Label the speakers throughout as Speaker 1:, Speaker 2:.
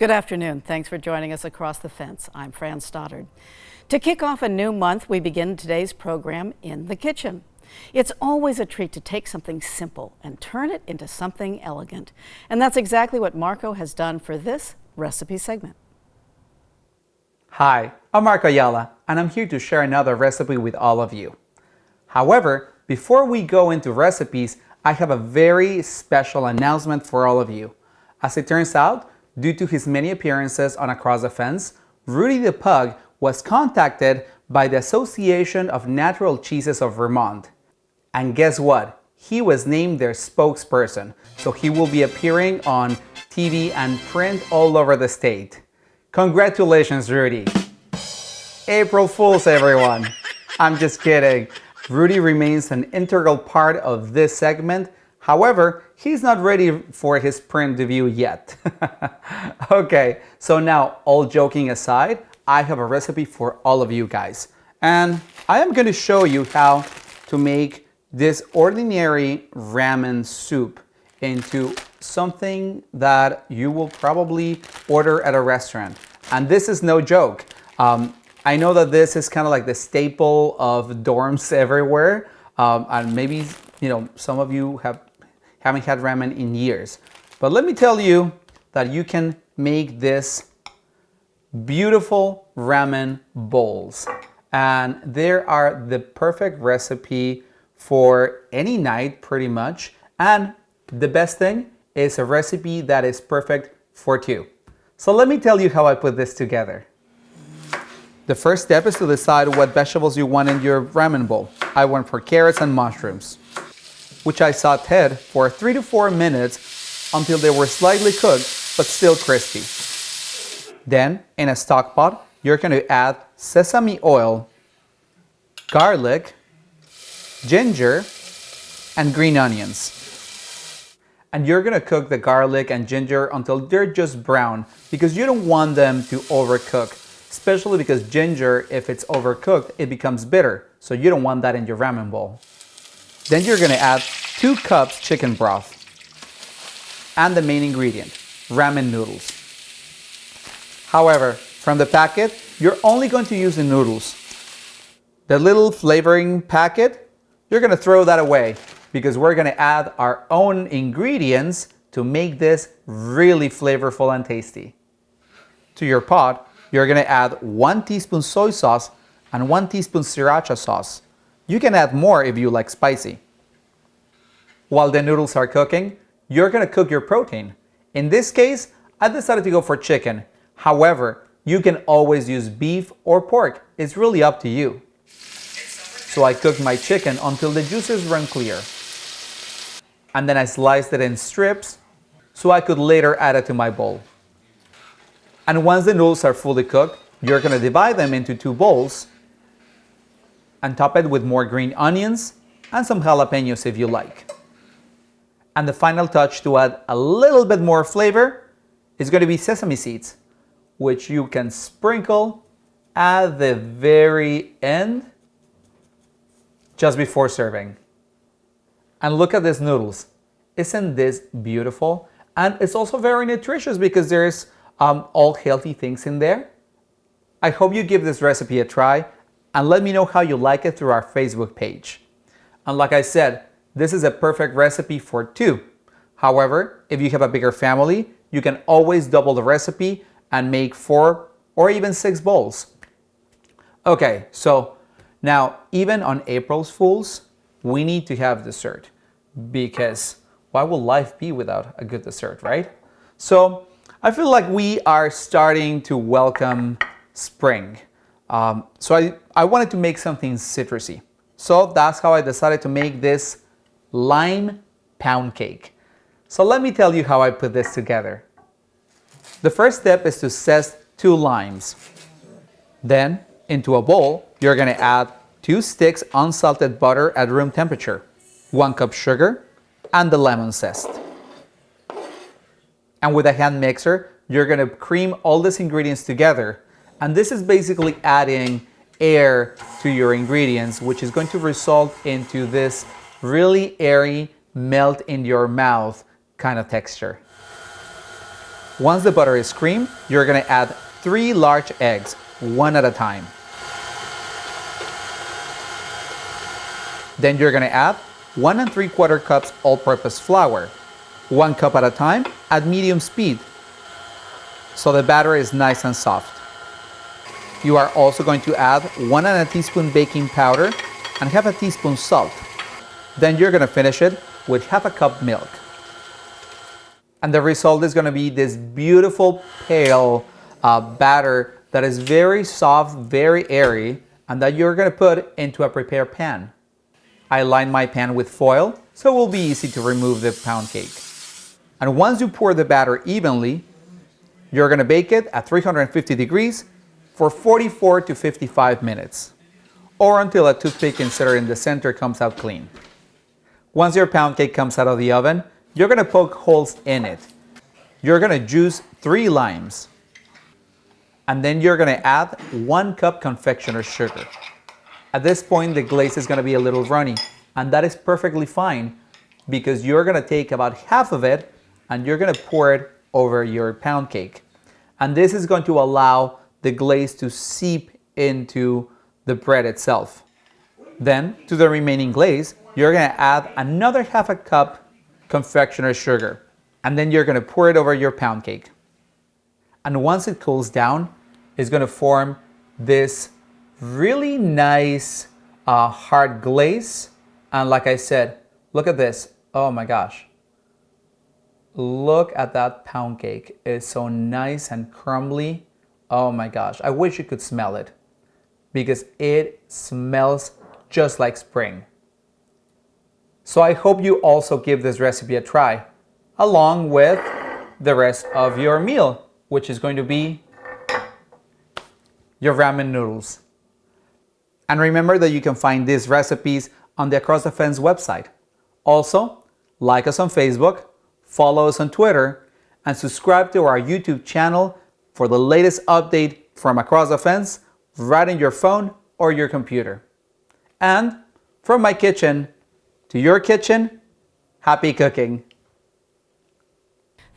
Speaker 1: Good afternoon. Thanks for joining us across the fence. I'm Fran Stoddard. To kick off a new month, we begin today's program in the kitchen. It's always a treat to take something simple and turn it into something elegant. And that's exactly what Marco has done for this recipe segment.
Speaker 2: Hi, I'm Marco Ayala, and I'm here to share another recipe with all of you. However, before we go into recipes, I have a very special announcement for all of you. As it turns out, due to his many appearances on Across the Fence, Rudy the Pug was contacted by the Association of Natural Cheeses of Vermont. And guess what? He was named their spokesperson, so he will be appearing on TV and print all over the state. Congratulations, Rudy. April Fools, everyone. I'm just kidding. Rudy remains an integral part of this segment. However, he's not ready for his print debut yet. Okay, so now, all joking aside, I have a recipe for all of you guys. And I am going to show you how to make this ordinary ramen soup into something that you will probably order at a restaurant. And this is no joke. I know that this is kind of like the staple of dorms everywhere. And maybe, some of you haven't had ramen in years. But let me tell you that you can make this beautiful ramen bowls. And they are the perfect recipe for any night, pretty much. And the best thing is a recipe that is perfect for two. So let me tell you how I put this together. The first step is to decide what vegetables you want in your ramen bowl. I went for carrots and mushrooms, which I sauteed for 3 to 4 minutes until they were slightly cooked but still crispy. Then, in a stock pot, you're going to add sesame oil, garlic, ginger, and green onions. And you're going to cook the garlic and ginger until they're just brown, because you don't want them to overcook, especially because ginger, if it's overcooked, it becomes bitter. So you don't want that in your ramen bowl. Then you're going to add 2 cups chicken broth and the main ingredient, ramen noodles. However, from the packet, you're only going to use the noodles. The little flavoring packet, you're going to throw that away because we're going to add our own ingredients to make this really flavorful and tasty. To your pot, you're going to add 1 teaspoon soy sauce and 1 teaspoon sriracha sauce. You can add more if you like spicy. While the noodles are cooking, you're going to cook your protein. In this case, I decided to go for chicken. However, you can always use beef or pork. It's really up to you. So I cooked my chicken until the juices run clear. And then I sliced it in strips so I could later add it to my bowl. And once the noodles are fully cooked, you're going to divide them into 2 bowls and top it with more green onions and some jalapenos if you like. And the final touch to add a little bit more flavor is going to be sesame seeds, which you can sprinkle at the very end, just before serving. And look at these noodles. Isn't this beautiful? And it's also very nutritious because there's all healthy things in there. I hope you give this recipe a try and let me know how you like it through our Facebook page. And like I said, this is a perfect recipe for 2. However, if you have a bigger family, you can always double the recipe and make 4 or even 6 bowls. Okay, so now even on April's Fools, we need to have dessert, because why will life be without a good dessert, right? So I feel like we are starting to welcome spring. So I wanted to make something citrusy. So that's how I decided to make this lime pound cake. So let me tell you how I put this together. The first step is to zest 2 limes. Then, into a bowl, you're going to add 2 sticks unsalted butter at room temperature, 1 cup sugar, and the lemon zest. And with a hand mixer, you're going to cream all these ingredients together. And this is basically adding air to your ingredients, which is going to result into this really airy, melt in your mouth kind of texture. Once the butter is creamed, you're gonna add 3 large eggs, one at a time. Then you're gonna add 1 3/4 cups all-purpose flour, 1 cup at a time at medium speed, so the batter is nice and soft. You are also going to add 1 teaspoon baking powder and 1/2 teaspoon salt. Then you're gonna finish it with 1/2 cup milk. And the result is gonna be this beautiful pale batter that is very soft, very airy, and that you're gonna put into a prepared pan. I line my pan with foil, so it will be easy to remove the pound cake. And once you pour the batter evenly, you're gonna bake it at 350 degrees for 44 to 55 minutes, or until a toothpick inserted in the center comes out clean. Once your pound cake comes out of the oven, you're gonna poke holes in it. You're gonna juice 3 limes. And then you're gonna add 1 cup confectioner's sugar. At this point, the glaze is gonna be a little runny, and that is perfectly fine because you're gonna take about half of it and you're gonna pour it over your pound cake. And this is going to allow the glaze to seep into the bread itself. Then, to the remaining glaze, you're gonna add another 1/2 cup confectioner's sugar, and then you're gonna pour it over your pound cake. And once it cools down, it's gonna form this really nice hard glaze. And like I said, look at this. Oh my gosh. Look at that pound cake. It's so nice and crumbly. Oh my gosh. I wish you could smell it because it smells just like spring. So I hope you also give this recipe a try, along with the rest of your meal, which is going to be your ramen noodles. And remember that you can find these recipes on the Across the Fence website. Also, like us on Facebook, follow us on Twitter, and subscribe to our YouTube channel for the latest update from Across the Fence right in your phone or your computer. And from my kitchen to your kitchen, happy cooking.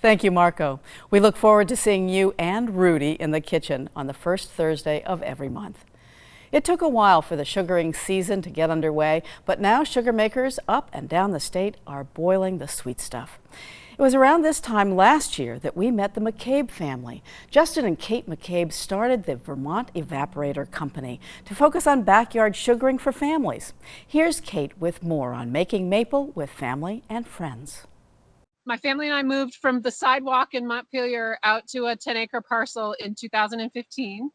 Speaker 1: Thank you, Marco. We look forward to seeing you and Rudy in the kitchen on the first Thursday of every month. It took a while for the sugaring season to get underway, but now sugar makers up and down the state are boiling the sweet stuff. It was around this time last year that we met the McCabe family. Justin and Kate McCabe started the Vermont Evaporator Company to focus on backyard sugaring for families. Here's Kate with more on making maple with family and friends.
Speaker 3: My family and I moved from the sidewalk in Montpelier out to a 10-acre parcel in 2015.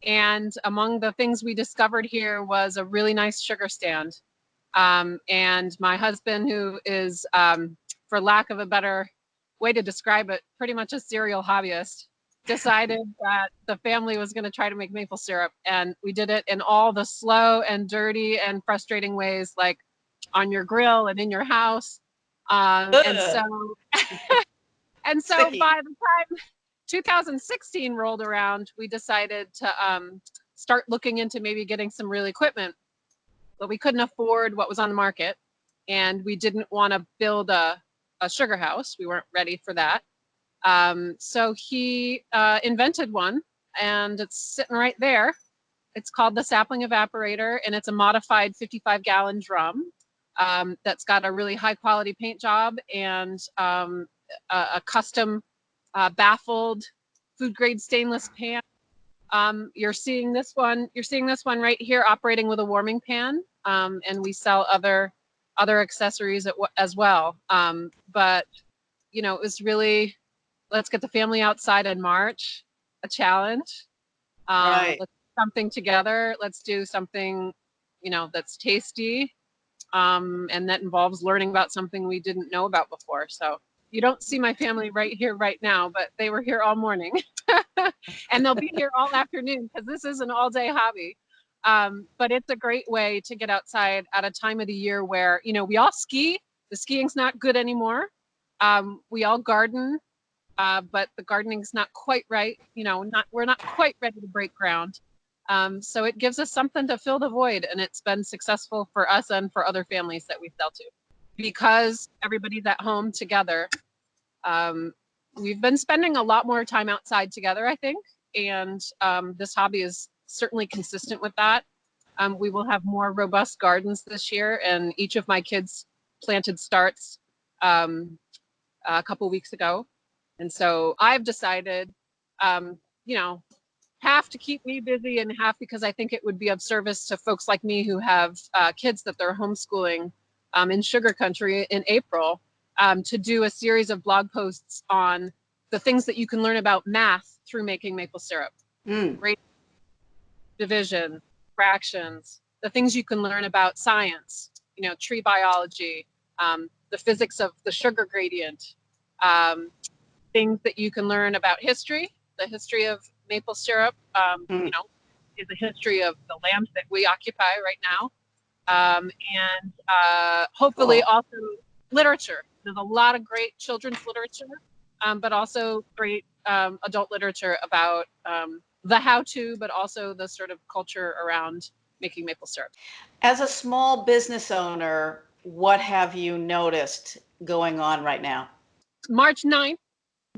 Speaker 3: And among the things we discovered here was a really nice sugar stand. And my husband, who is, for lack of a better way to describe it, pretty much a serial hobbyist, decided that the family was going to try to make maple syrup. And we did it in all the slow and dirty and frustrating ways, like on your grill and in your house. And so by the time 2016 rolled around, we decided to start looking into maybe getting some real equipment, but we couldn't afford what was on the market, and we didn't want to build a sugar house. We weren't ready for that. So he invented one, and it's sitting right there. It's called the Sapling Evaporator, and it's a modified 55-gallon drum that's got a really high quality paint job and a custom baffled food grade stainless pan. You're seeing this one right here operating with a warming pan, and we sell other accessories as well. But you know, it was really, let's get the family outside in March, a challenge. Right. Let's do something together. Let's do something, you know, that's tasty, and that involves learning about something we didn't know about before. So you don't see my family right here, right now, but they were here all morning and they'll be here all afternoon because this is an all-day hobby. But it's a great way to get outside at a time of the year where, you know, we all ski. The skiing's not good anymore. We all garden, but the gardening's not quite right. You know, we're not quite ready to break ground. So it gives us something to fill the void, and it's been successful for us and for other families that we sell to. Because everybody's at home together, we've been spending a lot more time outside together, I think, and this hobby is certainly consistent with that. We will have more robust gardens this year, and each of my kids planted starts a couple weeks ago. And so I've decided, you know, half to keep me busy and half because I think it would be of service to folks like me who have kids that they're homeschooling in sugar country in April, to do a series of blog posts on the things that you can learn about math through making maple syrup. Rate, division, fractions, the things you can learn about science, you know, tree biology, the physics of the sugar gradient, things that you can learn about history, the history of maple syrup, you know, is a history of the land that we occupy right now. And hopefully also literature. There's a lot of great children's literature, but also great adult literature about the how-to, but also the sort of culture around making maple syrup.
Speaker 1: As a small business owner, what have you noticed going on right now?
Speaker 3: March 9th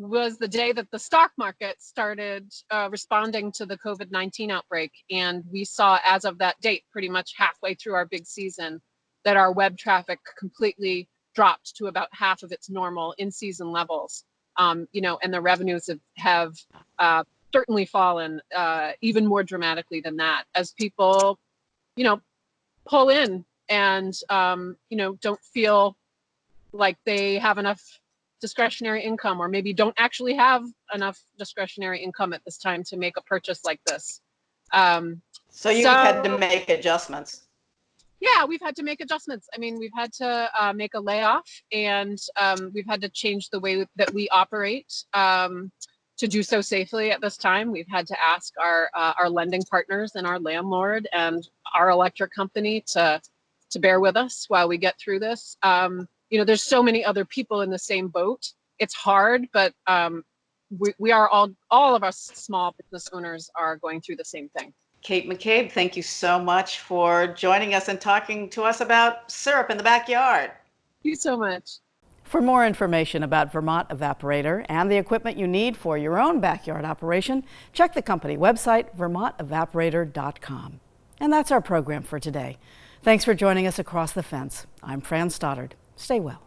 Speaker 3: was the day that the stock market started responding to the COVID-19 outbreak. And we saw, as of that date, pretty much halfway through our big season, that our web traffic completely dropped to about half of its normal in-season levels. You know, and the revenues have certainly fallen even more dramatically than that, as people, you know, pull in and, you know, don't feel like they have enough discretionary income, or maybe don't actually have enough discretionary income at this time to make a purchase like this.
Speaker 1: So you've had to make adjustments.
Speaker 3: Yeah, we've had to make adjustments. I mean, we've had to make a layoff, and we've had to change the way that we operate to do so safely at this time. We've had to ask our lending partners and our landlord and our electric company to bear with us while we get through this. You know, there's so many other people in the same boat. It's hard, but we are all of us small business owners are going through the same thing.
Speaker 1: Kate McCabe, thank you so much for joining us and talking to us about syrup in the backyard.
Speaker 3: Thank you so much.
Speaker 1: For more information about Vermont Evaporator and the equipment you need for your own backyard operation, check the company website, vermontevaporator.com. And that's our program for today. Thanks for joining us across the fence. I'm Fran Stoddard. Stay well.